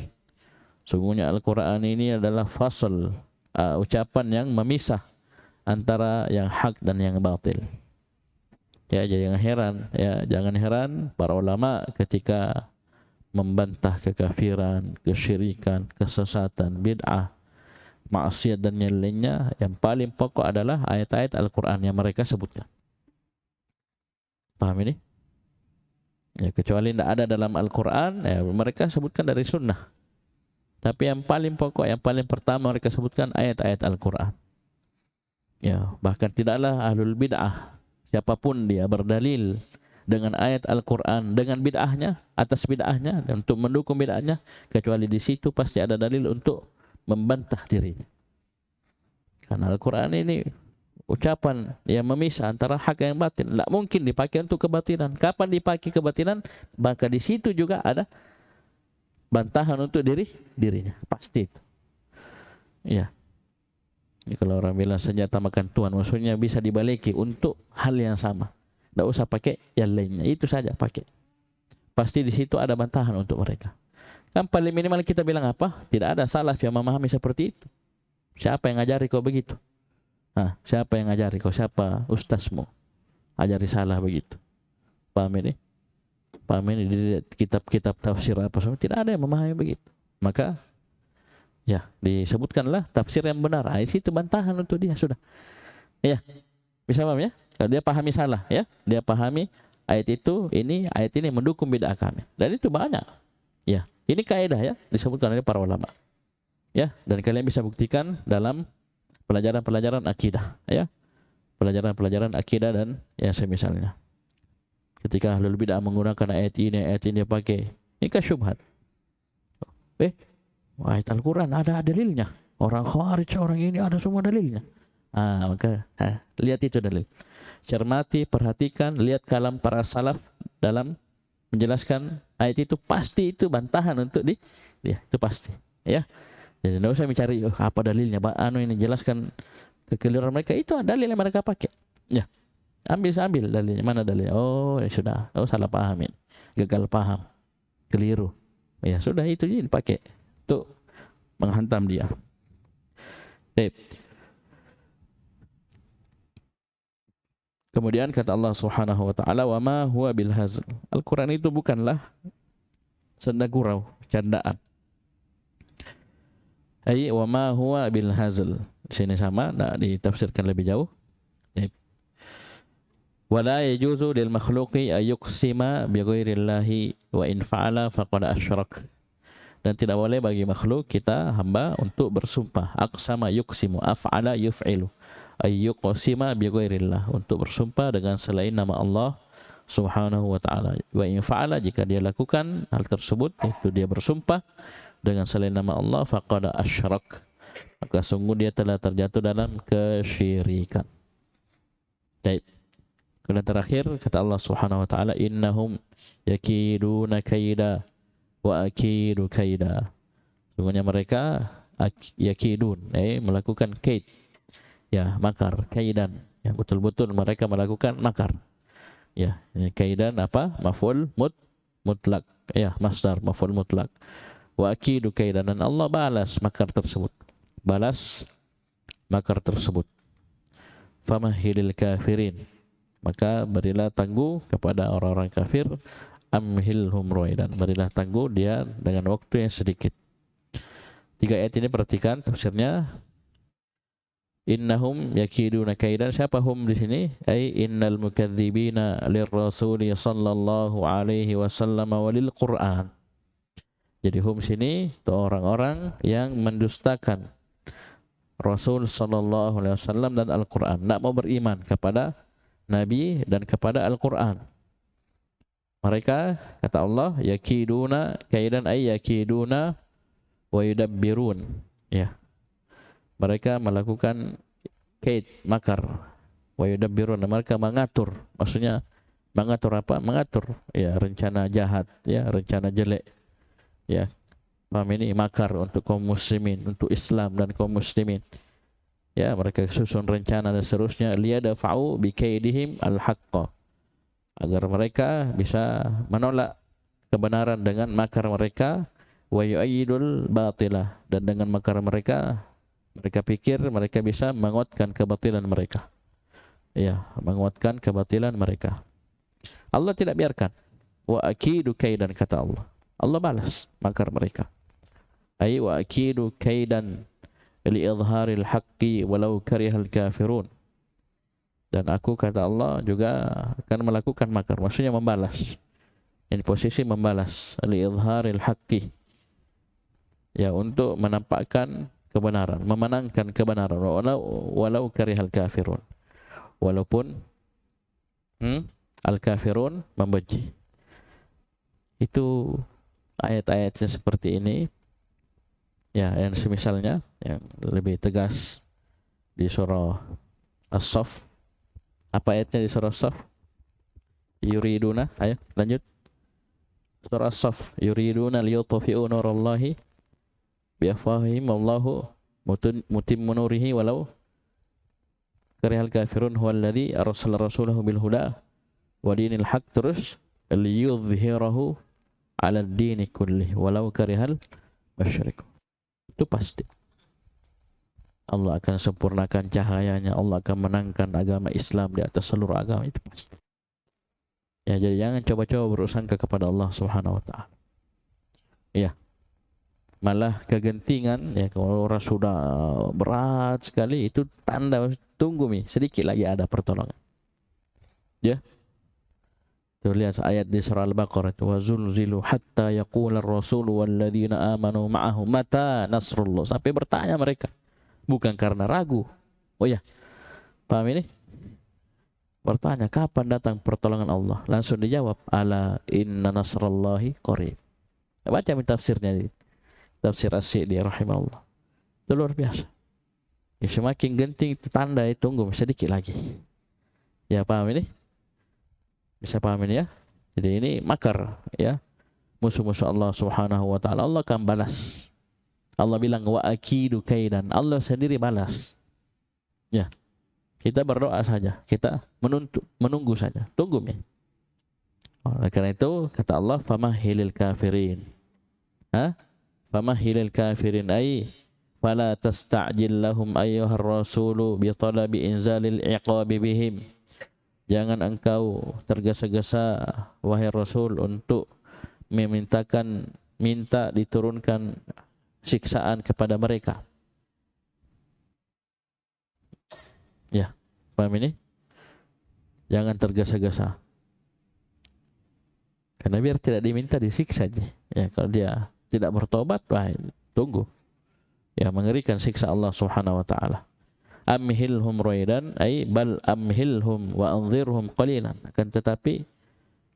Sungguhnya Al-Quran ini adalah fasl, ucapan yang memisah antara yang hak dan yang batil. Ya, jangan heran, ya, jangan heran para ulama ketika membantah kekafiran, kesyirikan, kesesatan, bid'ah, maksiat dan yang lainnya, yang paling pokok adalah ayat-ayat Al-Quran yang mereka sebutkan. Paham ini? Ya, kecuali tidak ada dalam Al-Quran, ya, mereka sebutkan dari sunnah. Tapi yang paling pokok, yang paling pertama mereka sebutkan ayat-ayat Al-Quran. Ya, bahkan tidaklah ahlul bid'ah, siapapun dia berdalil dengan ayat Al-Quran, dengan bid'ahnya, atas bid'ahnya, dan untuk mendukung bid'ahnya, kecuali di situ pasti ada dalil untuk membantah dirinya. Karena Al-Quran ini ucapan yang memisah antara hak dan batin. Tak mungkin dipakai untuk kebatilan. Kapan dipakai kebatilan, maka di situ juga ada bantahan untuk dirinya. Pasti itu. Ya. Ini kalau orang bilang senjata makan tuan, maksudnya bisa dibaliki untuk hal yang sama. Tak usah pakai yang lainnya. Itu saja pakai. Pasti di situ ada bantahan untuk mereka. Kan paling minimal kita bilang apa? Tidak ada salaf yang memahami seperti itu. Siapa yang ngajari kau begitu? Siapa yang ngajari kau? Siapa ustazmu? Ajari salah begitu. Paham ini? Paham ini? Di kitab-kitab tafsir apa semua tidak ada yang memahami begitu. Maka ya disebutkanlah tafsir yang benar. Itu bantahan untuk dia sudah. Ya, bisa paham ya? Kalau dia pahami salah, ya, dia pahami ayat itu, ini ayat ini mendukung bid'ah kami. Dan itu banyak. Ya, ini kaidah ya disebutkan oleh para ulama. Ya, dan kalian bisa buktikan dalam pelajaran-pelajaran akidah, ya. Pelajaran-pelajaran akidah dan ya semisalnya. Ketika ahlul bid'ah menggunakan ayat ini dia pakai, ini kan syubhat. Ayat Al-Quran ada dalilnya. Orang Khawarij, orang ini ada semua dalilnya. Maka lihat itu dalil. Cermati, perhatikan, lihat kalam para salaf dalam menjelaskan ayat itu, pasti itu bantahan untuk dia, itu pasti, ya. Jadi tidak usah mencari apa dalilnya, ini jelaskan kekeliruan mereka, itu dalil yang mereka pakai. Ya, ambil dalilnya, mana dalilnya? Ya sudah, salah pahamin, gagal paham, keliru. Ya sudah, itu dipakai untuk menghantam dia. Baik. Kemudian kata Allah Subhanahu wa taala, "Wa ma huwa bil hazl." Al-Qur'an itu bukanlah senda gurau, candaan. Wa ma huwa bil hazl. Sini sama, nak ditafsirkan lebih jauh. Wa la yajuzu lil makhluqi ay yuqsima bi ghairillahi wa in fa'ala faqad asyrak. Dan tidak boleh bagi makhluk kita hamba untuk bersumpah. Aqsama yuqsimu, af'ala yuf'ilu. Ayyuqsima bi ghairillah, untuk bersumpah dengan selain nama Allah Subhanahu wa taala. Wa in fa'ala, jika dia lakukan hal tersebut, itu dia bersumpah dengan selain nama Allah, faqad asyrak, maka sungguh dia telah terjatuh dalam kesyirikan. Baik. Kemudian terakhir kata Allah Subhanahu wa taala, innahum yakiduna kaida wa akidu kaida. Sungguhnya mereka yakidun, melakukan kaid, ya, makar, kaidan, ya, betul-betul mereka melakukan makar. Ya, kaidan apa? Maf'ul mutlak, ya, masdar maf'ul mutlak. Wa akidu kaidan, dan Allah balas makar tersebut. Balas makar tersebut. Famahilil kafirin, maka berilah tangguh kepada orang-orang kafir. Amhilhum ruwaidan, berilah tangguh dia dengan waktu yang sedikit. 3 ayat ini perhatikan tafsirnya. Innahum yakiduna kaidan. Siapa hum di sini? Innal mukadzibina lirrasuli sallallahu alaihi wasallam walil Qur'an. Jadi hum sini itu orang-orang yang mendustakan Rasul sallallahu alaihi wasallam dan Al-Qur'an. Tak mau beriman kepada Nabi dan kepada Al-Qur'an. Mereka, kata Allah, yakiduna kaidan ay yakiduna wa yudabbirun. Ya. Mereka melakukan kaid, makar. Wa yudabbirun, mereka mengatur. Maksudnya mengatur apa? Mengatur ya rencana jahat, ya, rencana jelek. Ya. Paham ini? Makar untuk kaum muslimin, untuk Islam dan kaum muslimin. Ya, mereka susun rencana dan seterusnya, liyadfa'u bi kaidihim al-haqqa, agar mereka bisa menolak kebenaran dengan makar mereka, wa yu'ayyidul batilah, dan dengan makar mereka Mereka pikir mereka bisa menguatkan kebatilan mereka. Ya, menguatkan kebatilan mereka. Allah tidak biarkan. Wa akidu kaidan, kata Allah. Allah balas makar mereka. Ay wa akidu kaidan li idharil haqqi walau karihal kafirun. Dan aku, kata Allah, juga akan melakukan makar. Maksudnya membalas. Ini posisi membalas. Li idharil haqqi. Ya, untuk menampakkan kebenaran, memenangkan kebenaran, walau karihal kafirun, walaupun al-kafirun membenci. Itu ayat-ayatnya seperti ini, ya, yang semisalnya yang lebih tegas di surah As-Saff. Apa ayatnya di surah As-Saff? Yuriduna, ayo lanjut. Surah As-Saff, yuriduna liyutfi'u nurallahi biafwahihim wallahu mutimmu nurihi walau karihal kafirun huwallazi arsala rasulahu bil huda wa dinil haq, terus liyudhhirahu 'ala ad-dini kullih walau karihal musyriku. Itu pasti Allah akan sempurnakan cahayanya, Allah akan menangkan agama Islam di atas seluruh agama, itu pasti. Ya, jadi jangan coba-coba berusaha kepada Allah Subhanahu wa taala. Ya. Malah kegentingan, ya, kalau orang sudah berat sekali, itu tanda tunggu nih, sedikit lagi ada pertolongan. Ya. Tuh lihat ayat di surah Al-Baqarah itu, wa zulzilu hatta yaqula ar-rasulu walladzina amanu ma'ahu mata nasrullah. Sampai bertanya mereka, bukan karena ragu. Oh ya. Paham ini? Bertanya kapan datang pertolongan Allah? Langsung dijawab, ala inna nasrallahi qarib. Baca tafsirnya ini. Tafsir As-Sa'di rahimahullah. Itu luar biasa. Ya, semakin genting itu tanda, itu tunggu sedikit lagi. Ya, paham ini? Bisa paham ini ya? Jadi ini makar, ya. Musuh-musuh Allah Subhanahu wa taala, Allah akan balas. Allah bilang wa akidu kaidan. Allah sendiri balas. Ya. Kita berdoa saja, kita menunggu saja. Tunggu ya. Oleh karena itu kata Allah, famahilil kafirin. Famahilil kafirin ay fala tasta'jil lahum ayyuhar rasulu bi talabi inzalil iqabi bihim. Jangan engkau tergesa-gesa wahai Rasul untuk minta diturunkan siksaan kepada mereka. Ya, paham ini? Jangan tergesa-gesa. Karena biar tidak diminta disiksa aja. Ya, kalau dia tidak bertobat, wah, tunggu. Ya, mengerikan siksa Allah Subhanahu wa taala. Amhilhum ruaidan ay bal amhilhum wa anzirhum qalilan. Akan tetapi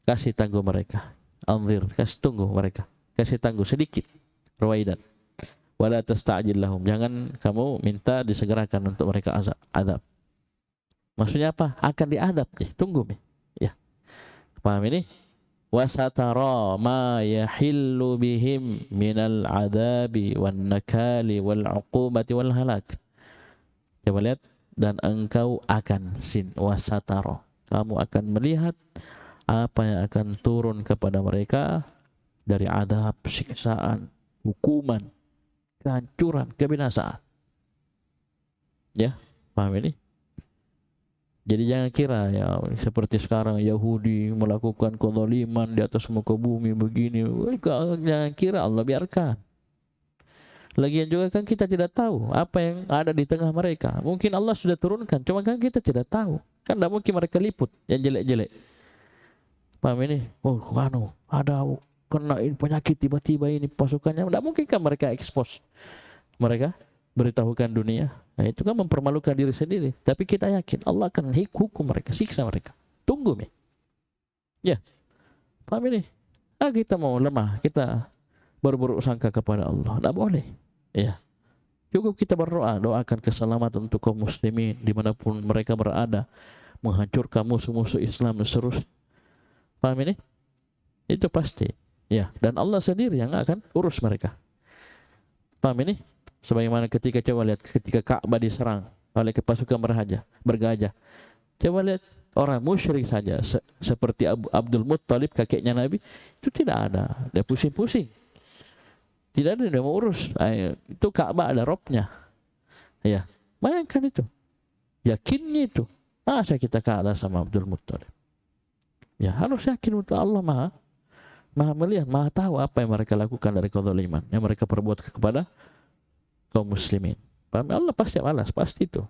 kasih tangguh mereka. Anzir, kasih tunggu mereka. Kasih tangguh sedikit. Ruaidan. Wala tasta'jil lahum. Jangan kamu minta disegerakan untuk mereka azab. Maksudnya apa? Akan diadab. Tunggu. Ya. Paham ini? Wasatara ma yahillu bihim minal adabi wan nakali wal uqubati wal halak. Coba lihat, dan engkau akan wasatara, kamu akan melihat apa yang akan turun kepada mereka dari adab, siksaan, hukuman, kehancuran, kebinasaan. Ya, paham ini? Jadi jangan kira ya seperti sekarang Yahudi melakukan kezaliman di atas muka bumi begini. Jangan kira Allah biarkan. Lagian juga kan kita tidak tahu apa yang ada di tengah mereka. Mungkin Allah sudah turunkan, cuma kan kita tidak tahu. Kan tidak mungkin mereka liput yang jelek-jelek. Paham ini? Oh, ada kena penyakit tiba-tiba ini pasukannya. Tidak mungkin kan mereka expose. Mereka beritahukan dunia. Nah, itu kan mempermalukan diri sendiri. Tapi kita yakin Allah akan hukum mereka, siksa mereka. Tunggu nih. Ya. Paham ini? Kita mau lemah, kita berburuk sangka kepada Allah. Tidak boleh. Ya. Cukup kita berdoa, doakan keselamatan untuk kaum muslimin dimanapun mereka berada, menghancurkan musuh-musuh Islam dan seterusnya. Paham ini? Itu pasti. Ya. Dan Allah sendiri yang akan urus mereka. Paham ini? Sebagaimana ketika Ka'bah diserang oleh pasukan bergajah. Coba lihat orang musyrik saja seperti Abdul Muttalib, kakeknya Nabi, itu tidak ada. Dia pusing-pusing. Tidak ada yang mau urus. Itu Ka'bah ada robnya. Ya, bayangkan itu. Yakinnya itu. Masa kita kalah sama Abdul Muttalib? Ya, harus yakin untuk Allah Maha melihat, Maha tahu apa yang mereka lakukan dari kezaliman yang mereka perbuat kepada kaum muslimin. Paham? Allah pasti balas, pasti itu.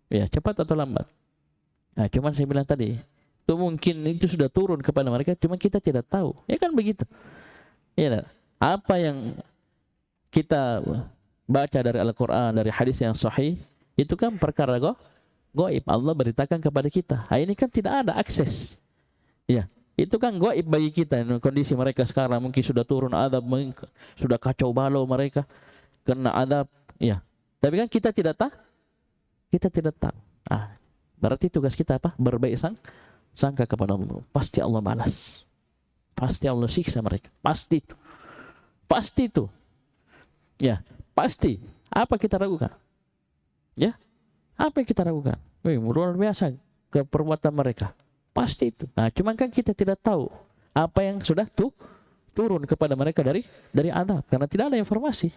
Ya, cepat atau lambat. Nah, cuman saya bilang tadi, itu mungkin itu sudah turun kepada mereka, cuma kita tidak tahu. Ya kan begitu. Ya, apa yang kita baca dari Al-Quran, dari hadis yang sahih, itu kan perkara gaib. Allah beritakan kepada kita. Nah, ini kan tidak ada akses. Ya, itu kan gaib bagi kita. Kondisi mereka sekarang mungkin sudah turun adab, sudah kacau balau mereka kena adab. Ya, tapi kan kita tidak tahu. Kita tidak tahu. Ah, berarti tugas kita apa? Berbaik sangka kepada Allah. Pasti Allah balas. Pasti Allah siksa mereka. Pasti itu. Pasti itu. Ya, pasti. Apa kita ragukan? Ya, apa yang kita ragukan? Luar biasa ke perbuatan mereka. Pasti itu. Nah, cuman kan kita tidak tahu apa yang sudah turun kepada mereka dari adab, karena tidak ada informasi.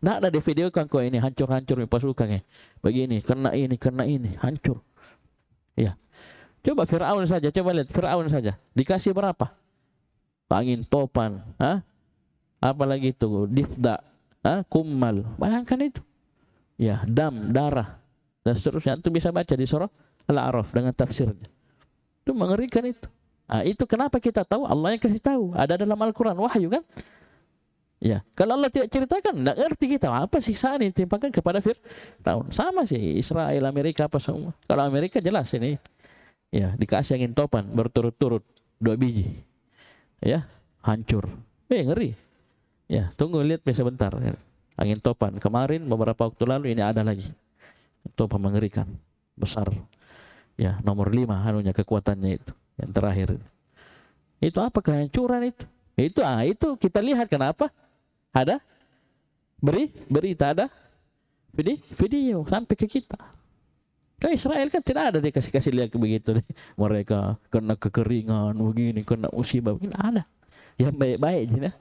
Tidak ada di video kan kok ini hancur-hancur pasukannya. Begini, kena ini, hancur. Ya. Coba Fir'aun saja, coba lihat Fir'aun saja. Dikasih berapa? Angin topan, apalagi itu difda, kummal. Bayangkan itu. Ya, dam, darah dan seterusnya. Itu bisa baca di surah Al-A'raf dengan tafsirnya. Itu mengerikan itu. Nah, itu kenapa kita tahu? Allah yang kasih tahu. Ada dalam Al-Quran, wahyu kan? Ya, kalau Allah tidak ceritakan, tidak ngerti kita apa siksaan yang ditimpakan kepada Fir'aun. Sama sih Israel, Amerika apa semua. Kalau Amerika jelas ini, ya dikasih angin topan berturut-turut 2 biji, ya hancur. Ngeri. Ya, tunggu lihat sebentar. Angin topan kemarin beberapa waktu lalu ini ada lagi. Topan mengerikan, besar. Ya, nomor 5 anunya kekuatannya itu, yang terakhir. Itu apa kehancuran itu? Itu kita lihat kenapa? Ada berita, ada video sampai ke kita. Ke Israel kan tidak ada dikasih lihat begitu deh. Mereka kena kekeringan begini, kena musibah begini, ada. Yang baik-baik aja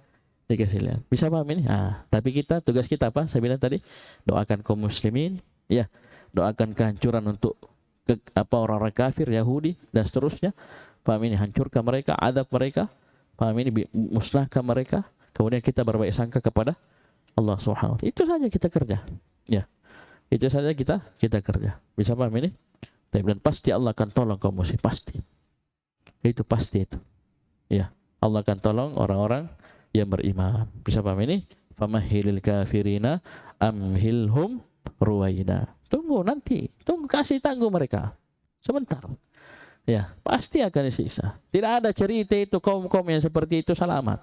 dikasih lihat. Bisa paham ini? Tapi tugas kita apa? Saya bilang tadi, doakan kaum muslimin, ya, doakan kehancuran untuk orang-orang kafir, Yahudi dan seterusnya. Paham ini? Hancurkan mereka, adab mereka. Paham ini? Musnahkan mereka. Kemudian kita berbaik sangka kepada Allah Subhanahu wa taala. Itu saja kita kerja. Ya. Itu saja kita kerja. Bisa paham ini? Dan pasti Allah akan tolong kaum muslim, pasti. Itu pasti itu. Ya. Allah akan tolong orang-orang yang beriman. Bisa paham ini? Famahilil kafirina amhilhum ruwaida. Tunggu nanti. Kasih tangguh mereka. Sebentar. Ya, pasti akan disiksa. Tidak ada cerita itu kaum-kaum yang seperti itu selamat.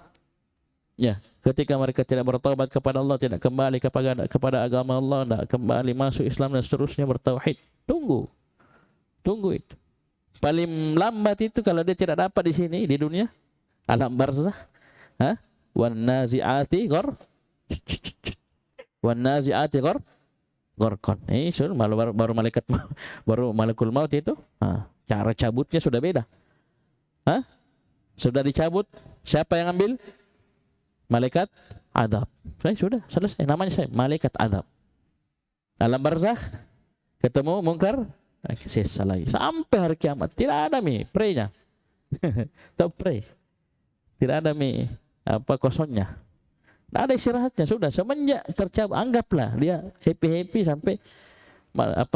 Ya, ketika mereka tidak bertaubat kepada Allah, tidak kembali kepada agama Allah, tidak kembali masuk Islam dan seterusnya bertauhid. Tunggu itu. Paling lambat itu kalau dia tidak dapat di sini di dunia, alam barzakh, wan nazi'ati gharqan. Ini baru malaikat baru malakul maut itu. Cara cabutnya sudah beda. Sudah dicabut, siapa yang ambil? Malaikat adab. Sudah selesai. Namanya malaikat adab. Alam barzakh ketemu mungkar, sisa lagi sampai hari kiamat. Tidak ada praynya. Top pray. Tidak ada kosongnya. Tidak ada istirahatnya. Sudah semenjak tercabut, anggaplah dia happy sampai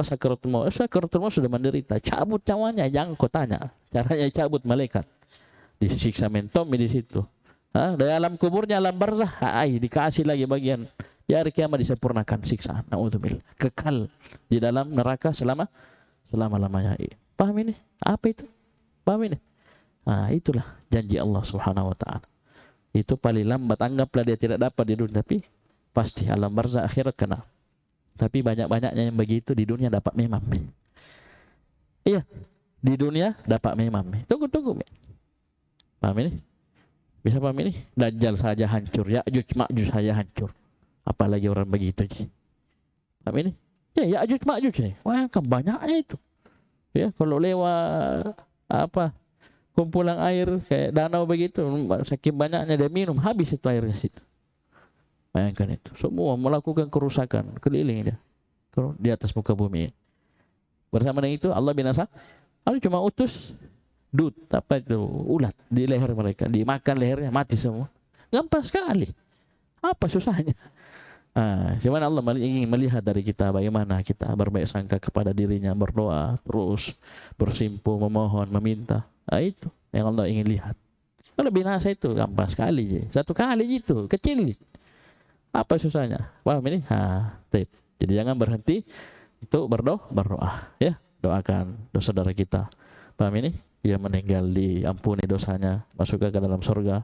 sakaratul maut. Sakaratul maut sudah menderita. Cabut nyawanya, jangan kau tanya. Caranya cabut malaikat. Disiksa mentomi di situ. Dari alam kuburnya, alam barzakh, dikasih lagi bagian. Ya, hari kiamat disempurnakan siksaan. Na'udzubillah. Kekal di dalam neraka selama-lamanya. Paham ini? Apa itu? Paham ini? Itulah janji Allah Subhanahu wa taala. Itu paling lambat, anggaplah dia tidak dapat di dunia, tapi pasti alam barzakh akhirat kena. Tapi banyak-banyaknya yang begitu di dunia dapat memang. Iya, di dunia dapat memang. Tunggu. Paham ini? Bisa paham ini? Dajjal saja hancur, Ya'juj Ma'juj saja hancur. Apalagi orang begitu. Paham ini? Ya, Ya'juj Ma'juj nih. Wah, kan banyaknya itu. Ya, kalau lewat kumpulan air kayak danau begitu, saking banyaknya dia minum, habis itu airnya situ. Bayangkan itu. Semua melakukan kerusakan keliling dia. di atas muka bumi. Bersama dengan itu Allah binasa. Allah cuma utus apa itu, ulat di leher mereka, dimakan lehernya, mati semua. Gampang sekali. Apa susahnya? Cuman Allah ingin melihat dari kita bagaimana kita berbaik sangka kepada dirinya, berdoa terus, bersimpu, memohon, meminta. Itu yang Allah ingin lihat. Kalau binasa itu gampang sekali, satu kali gitu, kecil. Apa susahnya? Paham ini? Jadi jangan berhenti itu berdoa, ya. Doakan dosa saudara kita. Paham ini? Dia meninggal diampuni dosanya, masuk ke dalam surga.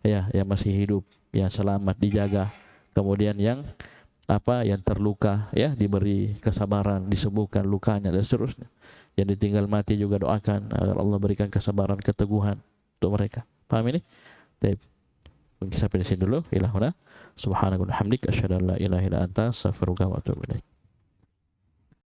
Ya, yang masih hidup, yang selamat dijaga. Kemudian yang terluka, ya, diberi kesabaran, disembuhkan lukanya dan seterusnya. Yang ditinggal mati juga doakan agar Allah berikan kesabaran, keteguhan untuk mereka. Paham ini? Baik. Mungkin sampai di sini dulu. Ilahuna subhanaka wa bihamdika asyhadu an la ilaha illa anta astaghfiruka wa atubu ilaik.